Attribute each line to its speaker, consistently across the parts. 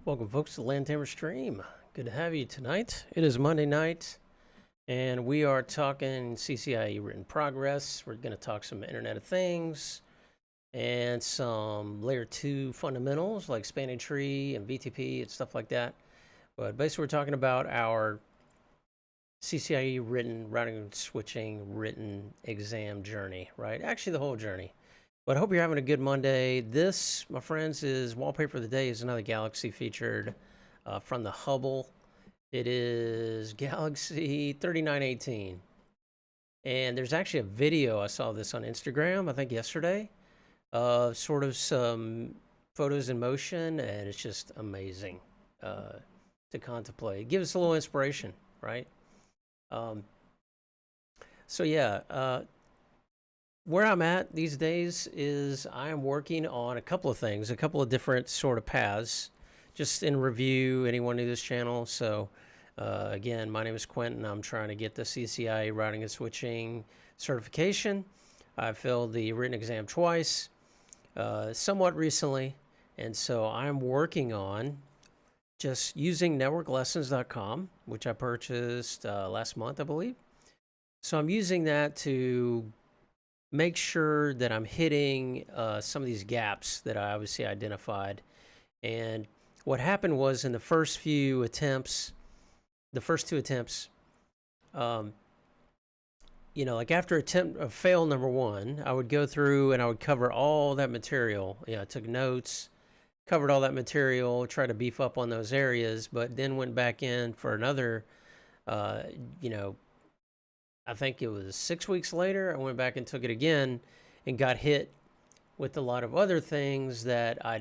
Speaker 1: Welcome, folks, to Land Tamer Stream. Good to have you tonight. It is Monday night, and we are talking CCIE written progress. We're going to talk some Internet of Things and some Layer 2 fundamentals like spanning tree and VTP and stuff like that. But basically, we're talking about our CCIE written routing and switching written exam journey, right? Actually, the whole journey. But I hope you're having a good Monday. This, my friends, is Wallpaper of the Day. Is another Galaxy featured from the Hubble. It is Galaxy 3918. And there's actually a video. I saw this on Instagram, I think yesterday, of sort of some photos in motion, and it's just amazing to contemplate. It gives us a little inspiration, right? So yeah, where I'm at these days is I'm working on a couple of things, a couple of different sort of paths, just in review, anyone new to this channel. So again, my name is Quentin. I'm trying to get the CCIE routing and switching certification. I failed the written exam twice, somewhat recently, and so I'm working on just using networklessons.com, which I purchased last month, I believe. So I'm using that to make sure that I'm hitting some of these gaps that I obviously identified. And what happened was in the first few attempts, the first two attempts, like after attempt of fail number one, I would go through and I would cover all that material. I took notes, covered all that material, try to beef up on those areas, but then went back in for another, I think it was 6 weeks later, I went back and took it again and got hit with a lot of other things that I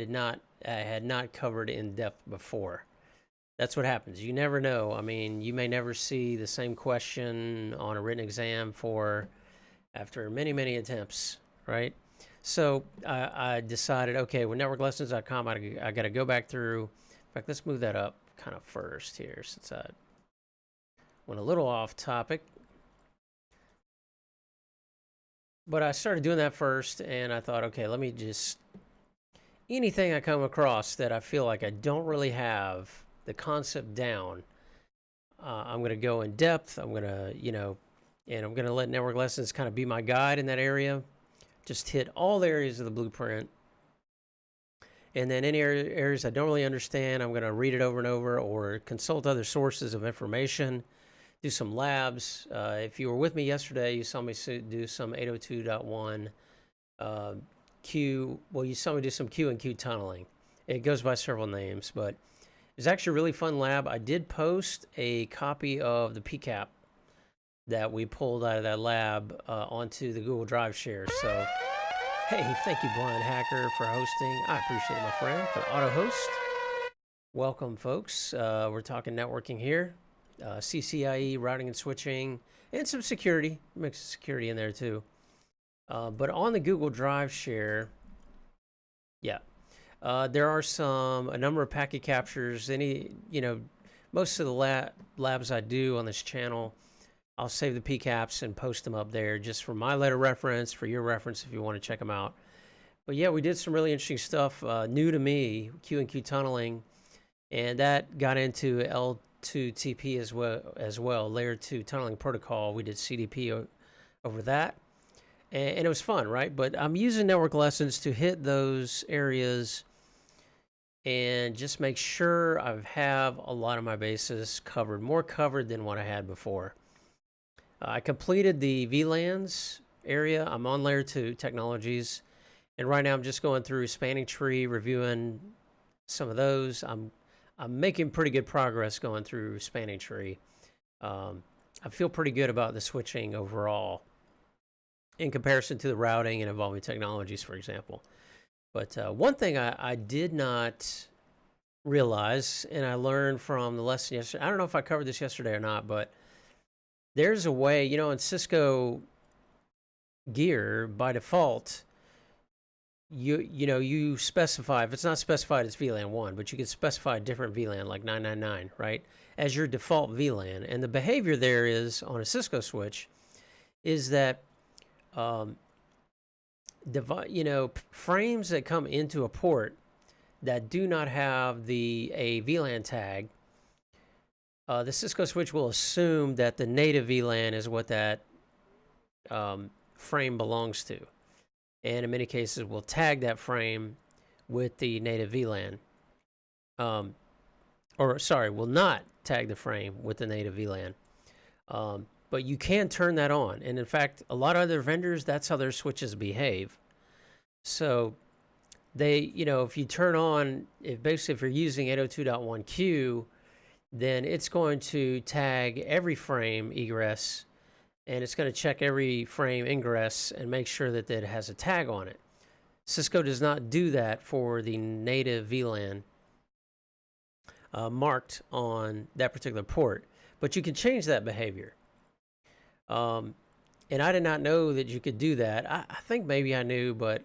Speaker 1: had not covered in depth before. That's what happens. You never know. I mean, you may never see the same question on a written exam after many, many attempts, right? So I decided, okay, with networklessons.com, I got to go back through. In fact, let's move that up kind of first here since I went a little off topic. But I started doing that first, and I thought, okay, let me just, anything I come across that I feel like I don't really have the concept down, I'm going to go in depth. I'm going to, and I'm going to let Network Lessons kind of be my guide in that area. Just hit all the areas of the blueprint. And then any areas I don't really understand, I'm going to read it over and over or consult other sources of information. Do some labs. If you were with me yesterday, you saw me do some 802.1 Q. Well, you saw me do some Q and Q tunneling. It goes by several names, but it's actually a really fun lab. I did post a copy of the PCAP that we pulled out of that lab onto the Google Drive share. So, hey, thank you, Blind Hacker, for hosting. I appreciate it, my friend, for the auto host. Welcome, folks. We're talking networking here. CCIE, routing and switching, and some security. Mix of security in there too. But on the Google Drive share, yeah, there are a number of packet captures. Most of the labs I do on this channel, I'll save the PCAPs and post them up there just for my letter reference, for your reference if you want to check them out. But yeah, we did some really interesting stuff, new to me, Q and Q tunneling, and that got into L2TP as well, layer 2 tunneling protocol. We did CDP over that, and it was fun, right? But I'm using Network Lessons to hit those areas and just make sure I have a lot of my bases covered, more covered than what I had before. I completed the VLANs area. I'm on layer 2 technologies, and right now I'm just going through spanning tree, reviewing some of those. I'm making pretty good progress going through spanning tree. I feel pretty good about the switching overall in comparison to the routing and evolving technologies, for example. But one thing I did not realize, and I learned from the lesson yesterday, I don't know if I covered this yesterday or not, but there's a way, in Cisco gear, by default, you specify, if it's not specified, it's VLAN 1, but you can specify a different VLAN like 999, right, as your default VLAN. And the behavior there is, on a Cisco switch, is that frames that come into a port that do not have a VLAN tag, the Cisco switch will assume that the native VLAN is what that frame belongs to. And in many cases, will tag that frame with the native VLAN. Will not tag the frame with the native VLAN. But you can turn that on. And in fact, a lot of other vendors, that's how their switches behave. So they, if you turn on, if you're using 802.1q, then it's going to tag every frame egress, and it's going to check every frame ingress and make sure that it has a tag on it. Cisco does not do that for the native VLAN marked on that particular port, but you can change that behavior. And I did not know that you could do that. I think maybe I knew, but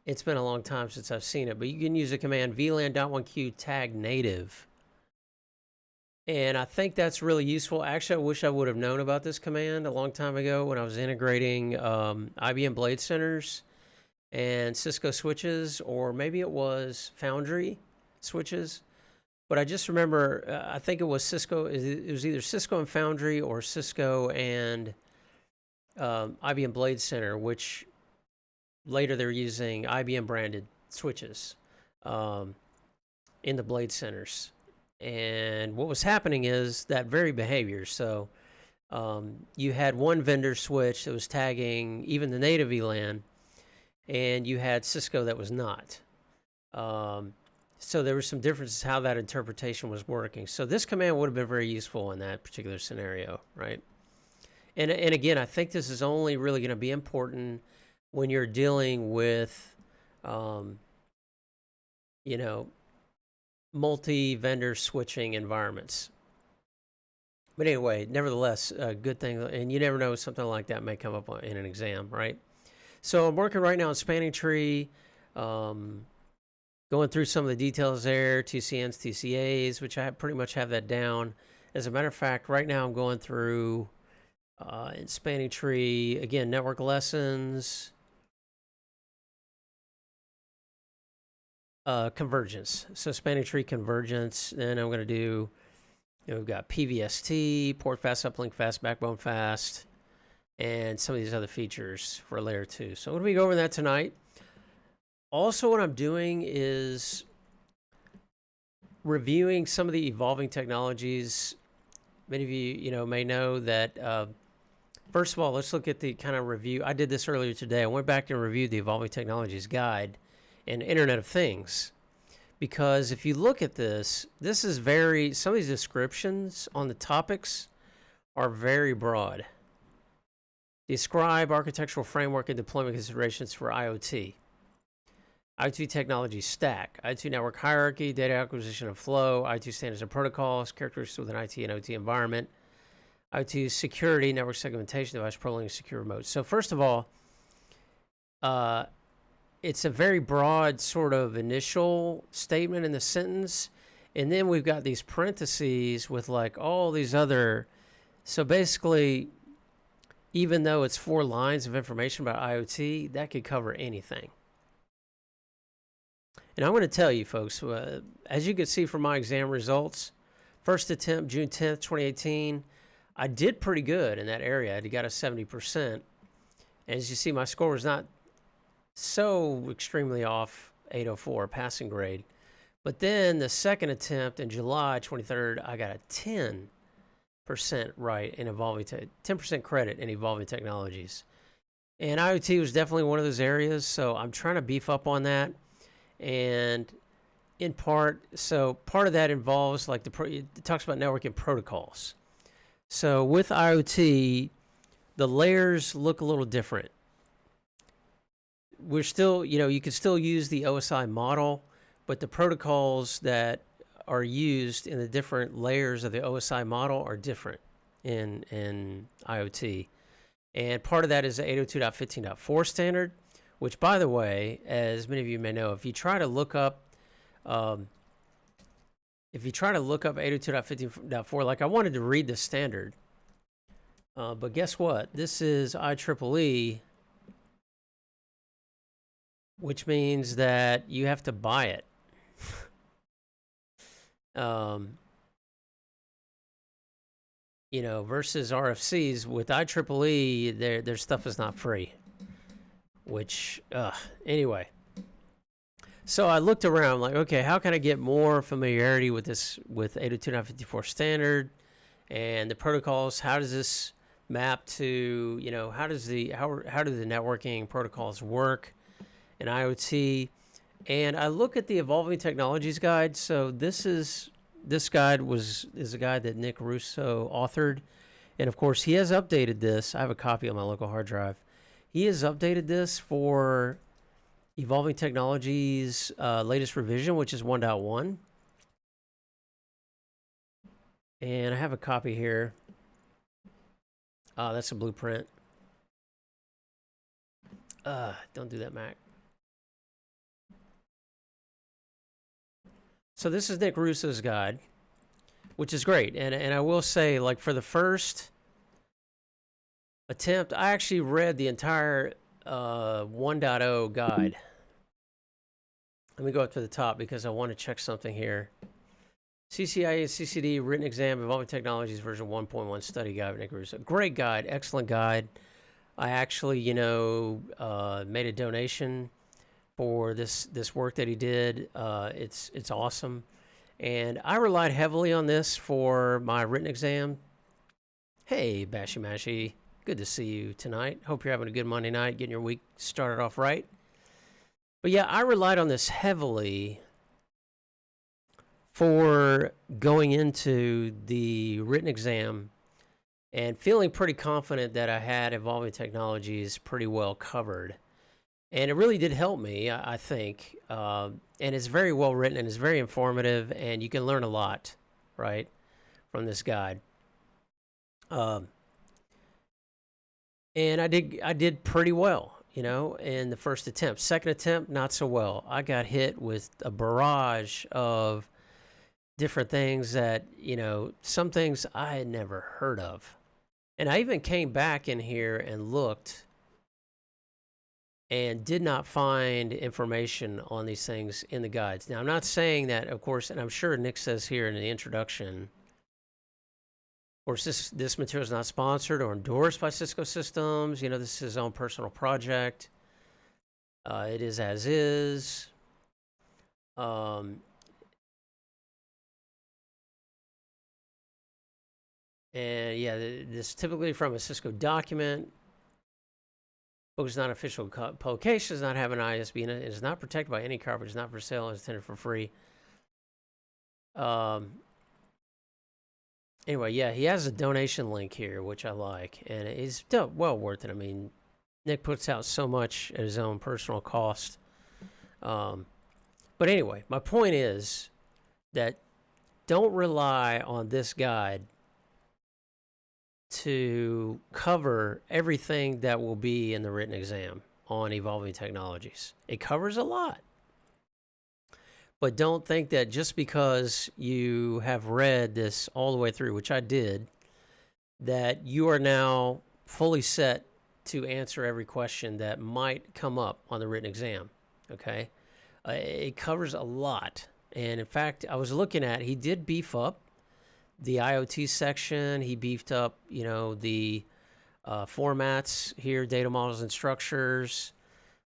Speaker 1: it's been a long time since I've seen it. But you can use the command vlan.1q tag native. And I think that's really useful. Actually, I wish I would have known about this command a long time ago when I was integrating IBM Blade Centers and Cisco switches, or maybe it was Foundry switches. But I just remember, I think it was Cisco. It was either Cisco and Foundry or Cisco and IBM Blade Center, which later they're using IBM branded switches in the Blade Centers. And what was happening is that very behavior. So you had one vendor switch that was tagging even the native VLAN, and you had Cisco that was not. So there were some differences how that interpretation was working. So this command would have been very useful in that particular scenario, right? And again, I think this is only really going to be important when you're dealing with, multi-vendor switching environments. But anyway, nevertheless, a good thing, and you never know, something like that may come up in an exam, right? So I'm working right now on spanning tree, going through some of the details there, TCNs, TCAs, which I pretty much have that down. As a matter of fact, right now I'm going through in spanning tree, again, network lessons, convergence. So spanning tree convergence. Then I'm going to do, we've got PVST, port fast, uplink fast, backbone fast, and some of these other features for layer 2. So I'm going to be going over that tonight. Also, what I'm doing is reviewing some of the evolving technologies. Many of you, may know that, first of all, let's look at the kind of review. I did this earlier today. I went back and reviewed the Evolving Technologies Guide and Internet of Things. Because if you look at this is some of these descriptions on the topics are very broad. Describe architectural framework and deployment considerations for IoT. IoT technology stack, IoT network hierarchy, data acquisition and flow, IoT standards and protocols, characteristics with an IT and OT environment, IoT security, network segmentation, device profiling, secure remote. So first of all, it's a very broad sort of initial statement in the sentence, and then we've got these parentheses with like all these other. So basically, even though it's 4 lines of information about IoT, that could cover anything. And I'm going to tell you, folks, as you can see from my exam results, first attempt, June 10th, 2018, I did pretty good in that area. I got a 70%. As you see, my score was not so extremely off, 804, passing grade. But then the second attempt in July 23rd, I got a 10% right in evolving, 10% credit in evolving technologies. And IoT was definitely one of those areas, so I'm trying to beef up on that. And in part, so part of that involves like it talks about networking protocols. So with IoT, the layers look a little different. We're still, you can still use the OSI model, but the protocols that are used in the different layers of the OSI model are different in IoT. And part of that is the 802.15.4 standard, which, by the way, as many of you may know, if you try to look up 802.15.4, like I wanted to read the standard, but guess what? This is IEEE, which means that you have to buy it. You know, versus RFCs with IEEE, their stuff is not free. Which, anyway. So I looked around, like, okay, how can I get more familiarity with this, with 802.54 standard and the protocols? How does this map to, you know, how do the networking protocols work in IoT? And I look at the Evolving Technologies guide. So this guide is a guide that Nick Russo authored, and of course he has updated this. I have a copy on my local hard drive. He has updated this for Evolving Technologies latest revision, which is 1.1. And I have a copy here. That's a blueprint. Don't do that, Mac. So this is Nick Russo's guide, which is great. And I will say, like, for the first attempt, I actually read the entire 1.0 guide. Let me go up to the top because I want to check something here. CCIE and CCD written exam Evolving Technologies version 1.1 study guide. Nick Russo. Great guide, excellent guide. I actually, you know, made a donation for this work that he did. It's awesome, and I relied heavily on this for my written exam. Hey, Bashy Mashy, good to see you tonight. Hope you're having a good Monday night, getting your week started off right. But yeah, I relied on this heavily for going into the written exam and feeling pretty confident that I had Evolving Technologies pretty well covered. And it really did help me, I think. And it's very well written and it's very informative, and you can learn a lot, right, from this guide. And I did pretty well, you know, in the first attempt. Second attempt, not so well. I got hit with a barrage of different things that, you know, some things I had never heard of. And I even came back in here and looked and did not find information on these things in the guides. Now, I'm not saying that, of course, and I'm sure Nick says here in the introduction, of course, this material is not sponsored or endorsed by Cisco Systems. You know, this is his own personal project. It is as is. And yeah, this is typically from a Cisco document. Book is not official publication, does not have an ISBN, it is not protected by any coverage, is not for sale, it's intended for free. Anyway, yeah, he has a donation link here, which I like, and it's well worth it. I mean, Nick puts out so much at his own personal cost. But anyway, my point is that don't rely on this guide to cover everything that will be in the written exam on Evolving Technologies. It covers a lot. But don't think that just because you have read this all the way through, which I did, that you are now fully set to answer every question that might come up on the written exam, okay? It covers a lot. And in fact, I was looking at, he did beef up the IoT section. He beefed up, you know, the formats here, data models and structures.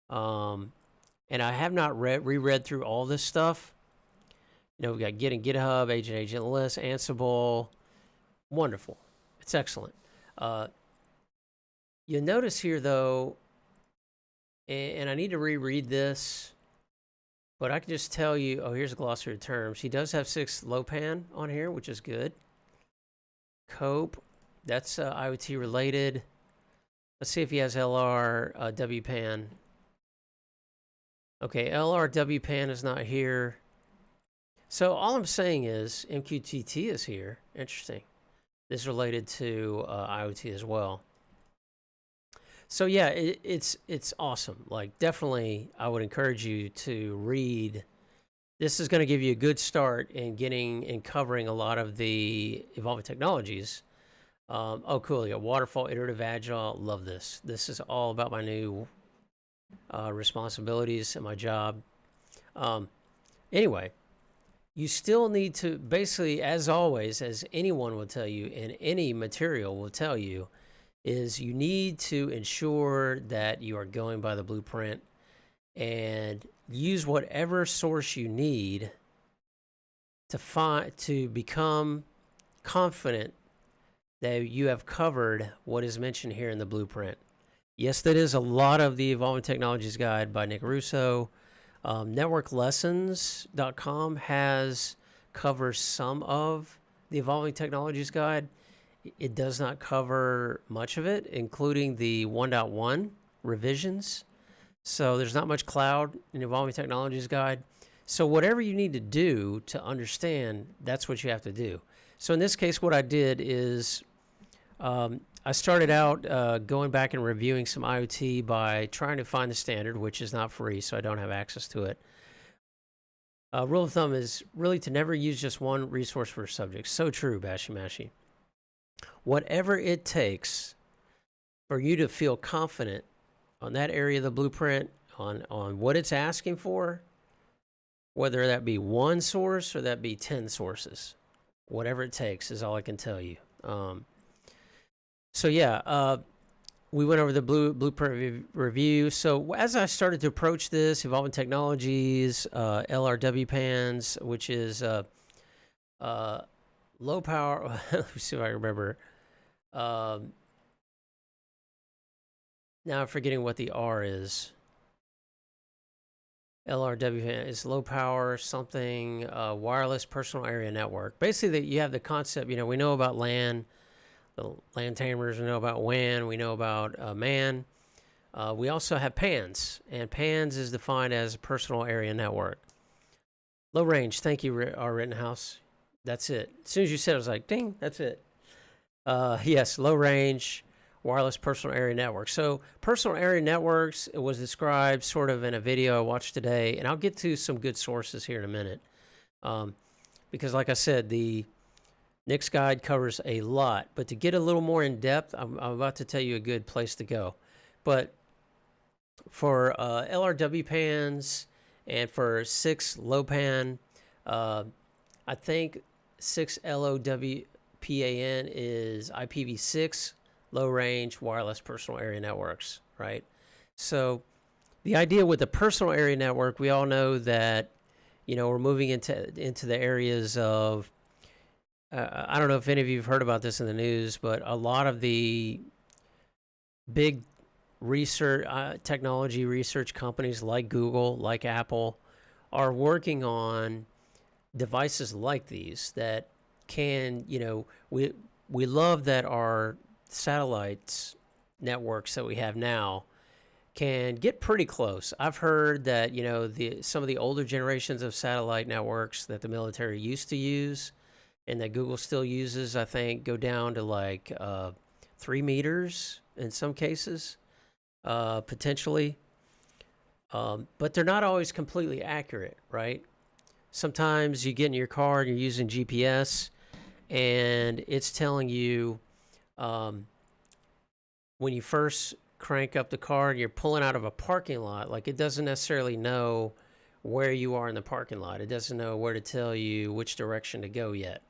Speaker 1: And I have not reread through all this stuff. You know, we got getting GitHub, agent list, Ansible. Wonderful. It's excellent. You'll notice here, though, and I need to reread this, but I can just tell you, oh, here's a glossary of terms. He does have 6 LOPAN on here, which is good. COPE, that's IoT related. Let's see if he has LR-WPAN. Okay, LR-WPAN is not here. So all I'm saying is MQTT is here. Interesting. This is related to IoT as well. So yeah, it's awesome. Like, definitely, I would encourage you to read. This is going to give you a good start in getting and covering a lot of the Evolving Technologies. Oh, cool. Yeah, waterfall, iterative, agile. Love this. This is all about my new responsibilities and my job. Anyway, you still need to, basically, as always, as anyone will tell you, and any material will tell you, is you need to ensure that you are going by the blueprint and use whatever source you need to become confident that you have covered what is mentioned here in the blueprint. Yes, that is a lot of the Evolving Technologies Guide by Nick Russo. Networklessons.com covers some of the Evolving Technologies Guide. It does not cover much of it, including the 1.1 revisions. So there's not much cloud in Evolving Technologies Guide. So whatever you need to do to understand, that's what you have to do. So in this case, what I did is I started out going back and reviewing some IoT by trying to find the standard, which is not free, so I don't have access to it. Rule of thumb is really to never use just one resource for a subject. So true, Bashy Mashy. Whatever it takes for you to feel confident on that area of the blueprint, on what it's asking for, whether that be one source or that be 10 sources, whatever it takes is all I can tell you. So yeah, we went over the blueprint review. So as I started to approach this, Evolving Technologies, LR-WPANs, which is low power, let me see if I remember. Now I'm forgetting what the R is. LR-WPAN is low power something, wireless personal area network. Basically, you have the concept, you know, we know about LAN, the LAN tamers, we know about WAN, we know about MAN. We also have PANs, and PANs is defined as a personal area network. Low range, thank you, R. Rittenhouse. That's it. As soon as you said it, I was like, ding, that's it. Yes, low range wireless personal area network. So personal area networks, it was described sort of in a video I watched today, and I'll get to some good sources here in a minute. Because like I said, the Nick's guide covers a lot, but to get a little more in depth, I'm about to tell you a good place to go. But for LR-WPANs and for 6LoWPAN, I think 6LoWPAN is IPv6 low range wireless personal area networks, right? So the idea with the personal area network, we all know that, you know, we're moving into the areas of, I don't know if any of you have heard about this in the news, but a lot of the big research, technology research companies like Google, like Apple, are working on devices like these that can, you know, we love that our satellites networks that we have now can get pretty close. I've heard that, you know, some of the older generations of satellite networks that the military used to use and that Google still uses, I think, go down to like 3 meters in some cases, potentially. But they're not always completely accurate, right? Sometimes you get in your car and you're using GPS and it's telling you when you first crank up the car and you're pulling out of a parking lot, like it doesn't necessarily know where you are in the parking lot. It doesn't know where to tell you which direction to go yet.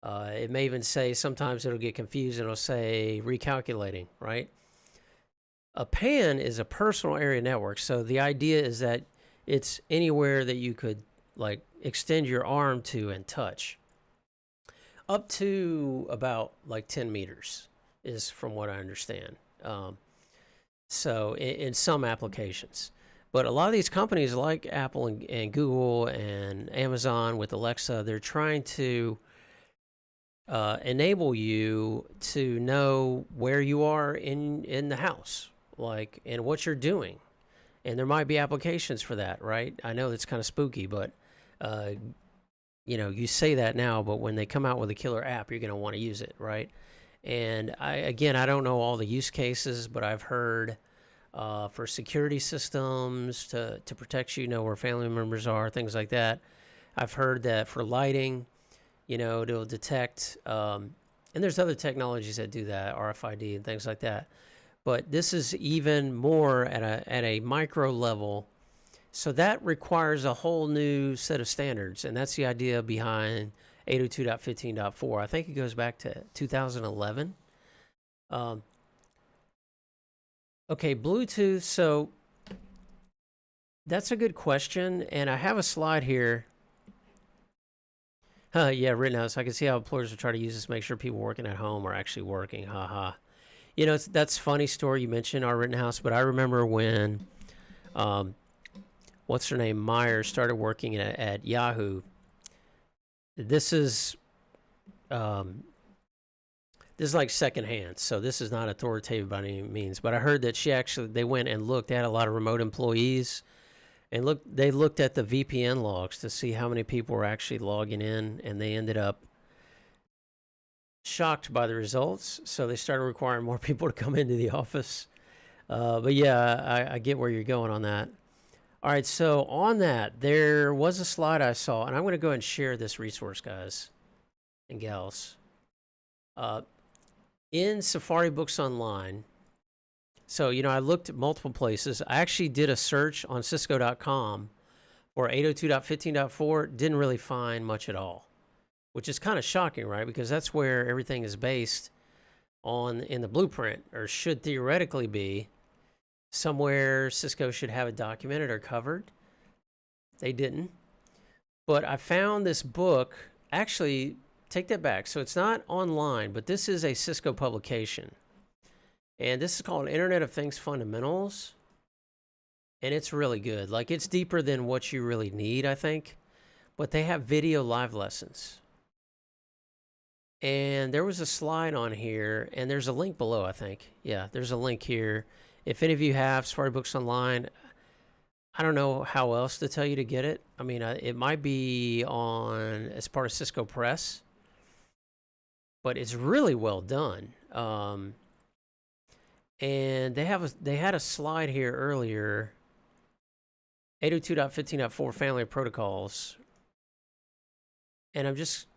Speaker 1: It may even say, sometimes it'll get confused and it'll say recalculating, right? A PAN is a personal area network. So the idea is that it's anywhere that you could like extend your arm to and touch. Up to about like 10 meters is from what I understand. So in some applications. But a lot of these companies like Apple and Google and Amazon with Alexa, they're trying to enable you to know where you are in the house, like, and what you're doing. And there might be applications for that, right? I know that's kind of spooky, but you know, you say that now, but when they come out with a killer app, you're going to want to use it, right? And I don't know all the use cases, but I've heard for security systems to protect you, know where family members are, things like that. I've heard that for lighting, you know, it'll detect, and there's other technologies that do that, RFID and things like that. But this is even more at a micro level, So that requires a whole new set of standards, and that's the idea behind 802.15.4. I think it goes back to 2011. Okay, Bluetooth. So that's a good question, and I have a slide here. Yeah, Rittenhouse. I can see how employers will try to use this to make sure people working at home are actually working. Haha. You know, that's a funny story you mentioned, our Rittenhouse, but I remember when, what's her name, Myers started working at Yahoo. This is like secondhand, so this is not authoritative by any means. But I heard that they went and looked at a lot of remote employees, and they looked at the VPN logs to see how many people were actually logging in, and they ended up shocked by the results. So they started requiring more people to come into the office. But yeah, I get where you're going on that. All right, so on that, there was a slide I saw, and I'm going to go ahead and share this resource, guys and gals. In Safari Books Online, so, you know, I looked at multiple places. I actually did a search on Cisco.com for 802.15.4, didn't really find much at all, which is kind of shocking, right? Because that's where everything is based on in the blueprint, or should theoretically be. Somewhere Cisco should have it documented or covered. They didn't. But I found this book. Actually, take that back. So it's not online, but this is a Cisco publication. And this is called Internet of Things Fundamentals. And it's really good. Like, it's deeper than what you really need, I think. But they have video live lessons. And there was a slide on here, and there's a link below, I think. Yeah, there's a link here. If any of you have Safari Books Online, I don't know how else to tell you to get it. I mean, it might be on as part of Cisco Press, but it's really well done. And they had a slide here earlier, 802.15.4 family of protocols, and I'm just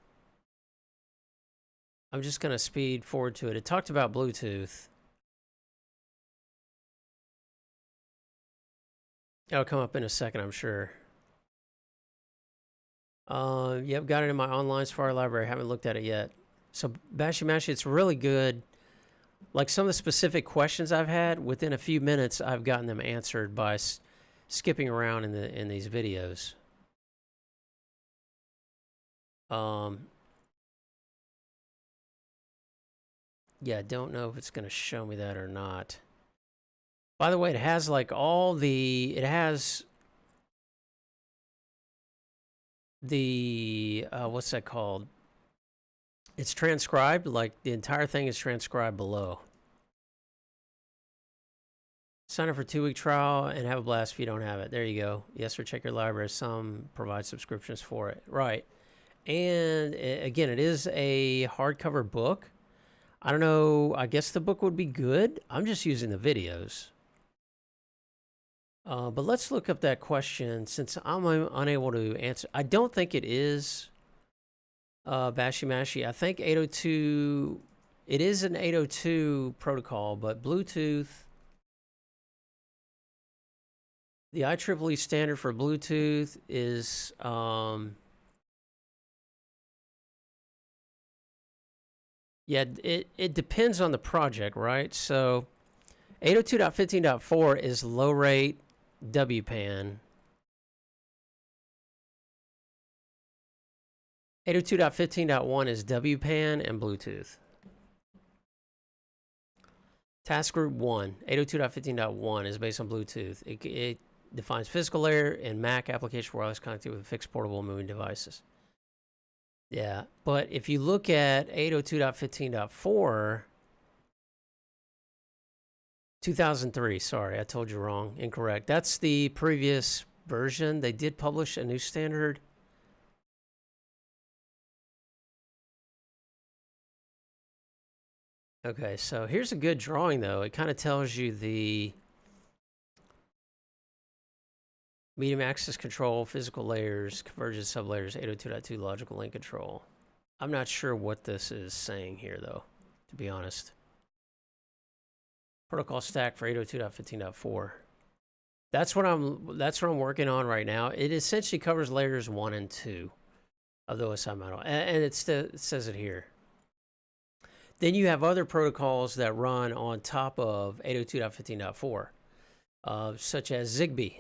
Speaker 1: going to speed forward to it. It talked about Bluetooth. It'll come up in a second, I'm sure. Yep, got it in my online Safari library. Haven't looked at it yet. So Bashy Mashy, it's really good. Like, some of the specific questions I've had, within a few minutes, I've gotten them answered by skipping around in these videos. Yeah, I don't know if it's going to show me that or not. By the way, it has like it has the, what's that called? It's transcribed, like the entire thing is transcribed below. Sign up for a 2-week trial and have a blast if you don't have it. There you go. Yes, or check your library. Some provide subscriptions for it. Right. And again, it is a hardcover book. I don't know. I guess the book would be good. I'm just using the videos. But let's look up that question since I'm unable to answer. I don't think it is Bashy Mashy. I think 802, it is an 802 protocol, but Bluetooth, the IEEE standard for Bluetooth is yeah, it depends on the project, right? So 802.15.4 is low rate WPAN. 802.15.1 is WPAN and Bluetooth. Task Group 1, 802.15.1 is based on Bluetooth. It defines physical layer and MAC application for wireless connectivity with fixed portable moving devices. Yeah, but if you look at 802.15.4, 2003, sorry, I told you wrong, incorrect. That's the previous version. They did publish a new standard. Okay, so here's a good drawing, though. It kind of tells you the medium access control, physical layers, convergence sublayers, 802.2 logical link control. I'm not sure what this is saying here, though, to be honest. Protocol stack for 802.15.4. That's what I'm working on right now. It essentially covers layers 1 and 2 of the OSI model, and it says it here. Then you have other protocols that run on top of 802.15.4, such as Zigbee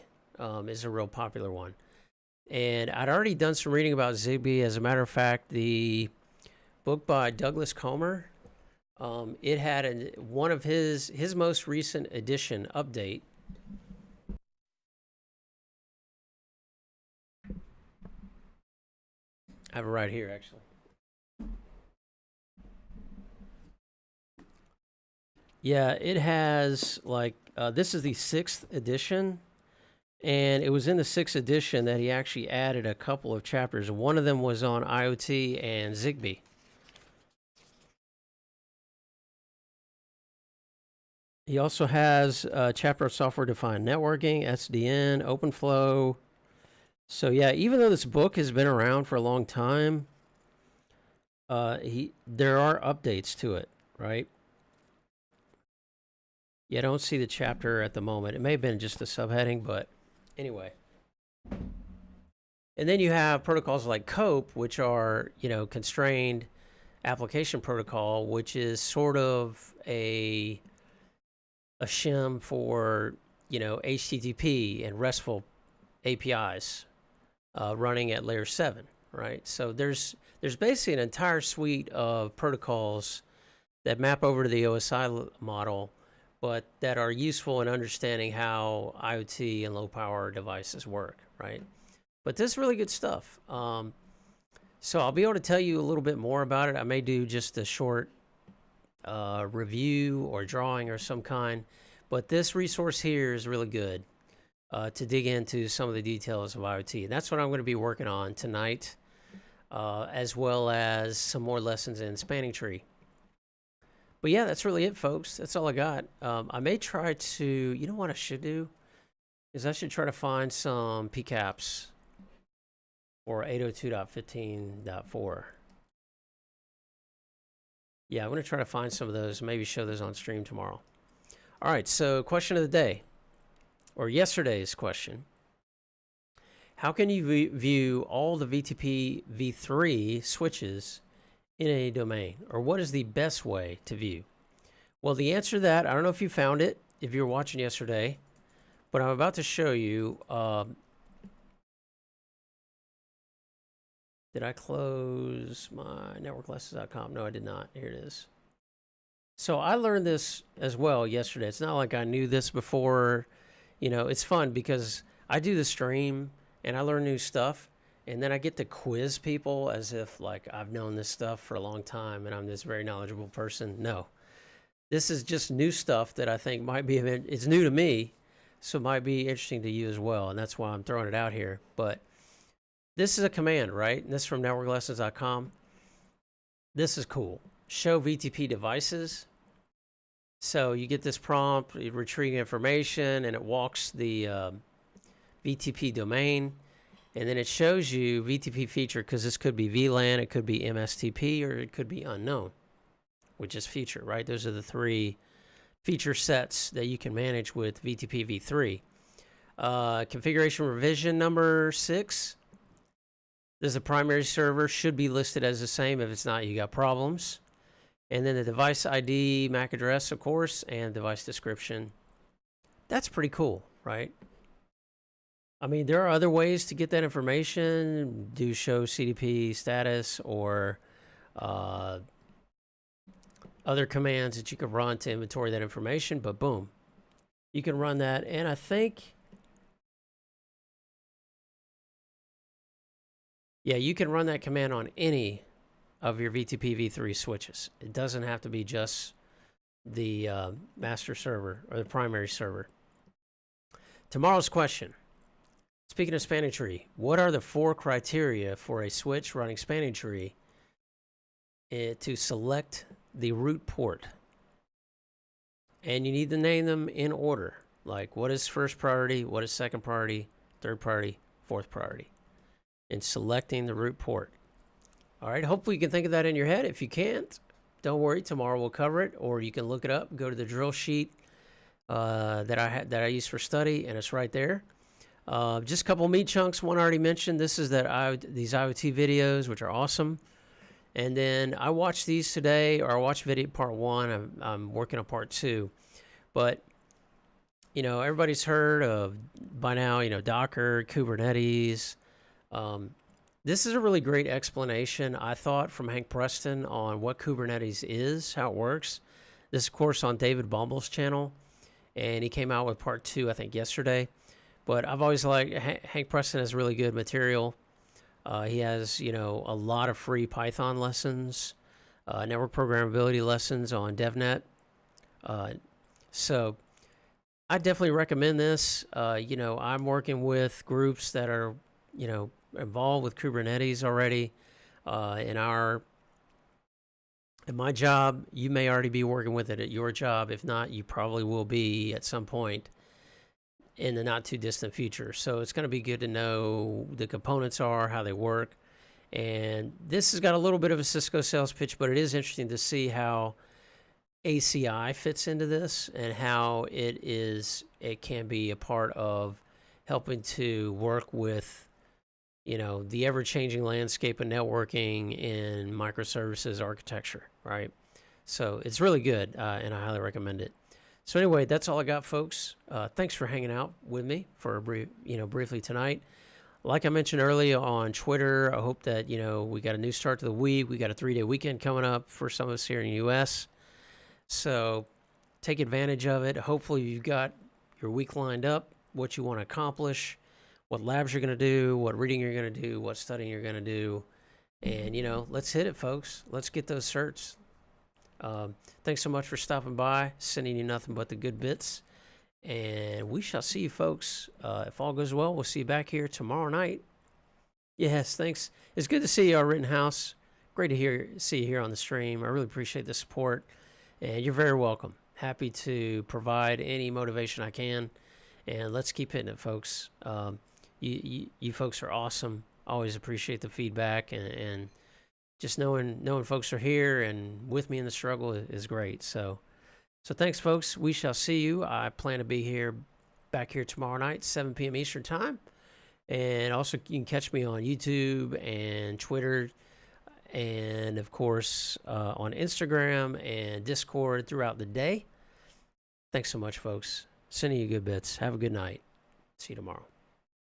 Speaker 1: is a real popular one. And I'd already done some reading about Zigbee. As a matter of fact, the book by Douglas Comer, it had one of his most recent edition update. I have it right here, actually. Yeah, it has like this is the 6th edition, and it was in the 6th edition that he actually added a couple of chapters. One of them was on IoT and Zigbee. He also has a chapter of software-defined networking, SDN, OpenFlow. So yeah, even though this book has been around for a long time, there are updates to it, right? Yeah, I don't see the chapter at the moment. It may have been just a subheading, but anyway. And then you have protocols like COPE, which are, constrained application protocol, which is sort of a shim for, HTTP and RESTful APIs running at layer 7, right? So there's basically an entire suite of protocols that map over to the OSI model, but that are useful in understanding how IoT and low-power devices work, right? But this is really good stuff. So I'll be able to tell you a little bit more about it. I may do just a short review or drawing or some kind, but this resource here is really good to dig into some of the details of IoT. And that's what I'm going to be working on tonight, as well as some more lessons in spanning tree. But yeah, that's really it, folks. That's all I got. I may try to, you know what I should do? Is I should try to find some PCAPs for 802.15.4. Yeah, I'm going to try to find some of those, maybe show those on stream tomorrow. All right, so question of the day, or yesterday's question. How can you view all the VTP v3 switches in a domain, or what is the best way to view? Well, the answer to that, I don't know if you found it, if you were watching yesterday, but I'm about to show you. Did I close my networklessons.com? No, I did not. Here it is. So I learned this as well yesterday. It's not like I knew this before. It's fun because I do the stream and I learn new stuff. And then I get to quiz people as if like I've known this stuff for a long time and I'm this very knowledgeable person. No, this is just new stuff that I think might be, it's new to me, so it might be interesting to you as well. And that's why I'm throwing it out here. But this is a command, right? And this is from networklessons.com. This is cool. Show VTP devices. So you get this prompt, you retrieve information, and it walks the VTP domain. And then it shows you VTP feature, because this could be VLAN, it could be MSTP, or it could be unknown, which is feature, right? Those are the 3 feature sets that you can manage with VTP v3. Configuration revision number 6. There's a primary server, should be listed as the same. If it's not, you got problems. And then the device ID, MAC address, of course, and device description. That's pretty cool, right? I mean, there are other ways to get that information. Do show CDP status or other commands that you can run to inventory that information. But boom, you can run that. And I think, yeah, you can run that command on any of your VTP v3 switches. It doesn't have to be just the master server or the primary server. Tomorrow's question. Speaking of spanning tree, what are the 4 criteria for a switch running spanning tree to select the root port? And you need to name them in order. Like, what is first priority, what is second priority, third priority, fourth priority, in selecting the root port. All right, hopefully you can think of that in your head. If you can't, don't worry, tomorrow we'll cover it, or you can look it up, go to the drill sheet that I use for study, and it's right there. Just a couple of meat chunks. One I already mentioned. This is these IoT videos, which are awesome. And then I watched these today, or I watched video part 1. I'm working on part 2. But, everybody's heard of, by now, Docker, Kubernetes. This is a really great explanation, I thought, from Hank Preston on what Kubernetes is, how it works. This, of course, on David Bomble's channel. And he came out with part 2, I think, yesterday. But I've always liked, Hank Preston has really good material. He has, a lot of free Python lessons, network programmability lessons on DevNet. So I definitely recommend this. I'm working with groups that are, involved with Kubernetes already. In my job, you may already be working with it at your job. If not, you probably will be at some point in the not too distant future. So it's going to be good to know the components are, how they work. And this has got a little bit of a Cisco sales pitch, but it is interesting to see how ACI fits into this and how it can be a part of helping to work with, the ever-changing landscape of networking in microservices architecture, right? So it's really good, and I highly recommend it. So anyway, that's all I got, folks. Thanks for hanging out with me for briefly tonight. Like I mentioned earlier on Twitter, I hope that, we got a new start to the week. We got a 3-day weekend coming up for some of us here in the U.S. So take advantage of it. Hopefully you've got your week lined up, what you want to accomplish, what labs you're going to do, what reading you're going to do, what studying you're going to do. And, let's hit it, folks. Let's get those certs. Thanks so much for stopping by, sending you nothing but the good bits. And we shall see you, folks. If all goes well, we'll see you back here tomorrow night. Yes, thanks. It's good to see you, Rittenhouse. Great to see you here on the stream. I really appreciate the support. And you're very welcome. Happy to provide any motivation I can. And let's keep hitting it, folks. You folks are awesome. Always appreciate the feedback, and just knowing folks are here and with me in the struggle is great. So thanks, folks. We shall see you. I plan to be back here tomorrow night, 7 p.m. Eastern time. And also you can catch me on YouTube and Twitter, and of course on Instagram and Discord throughout the day. Thanks so much, folks. Sending you good bits. Have a good night. See you tomorrow.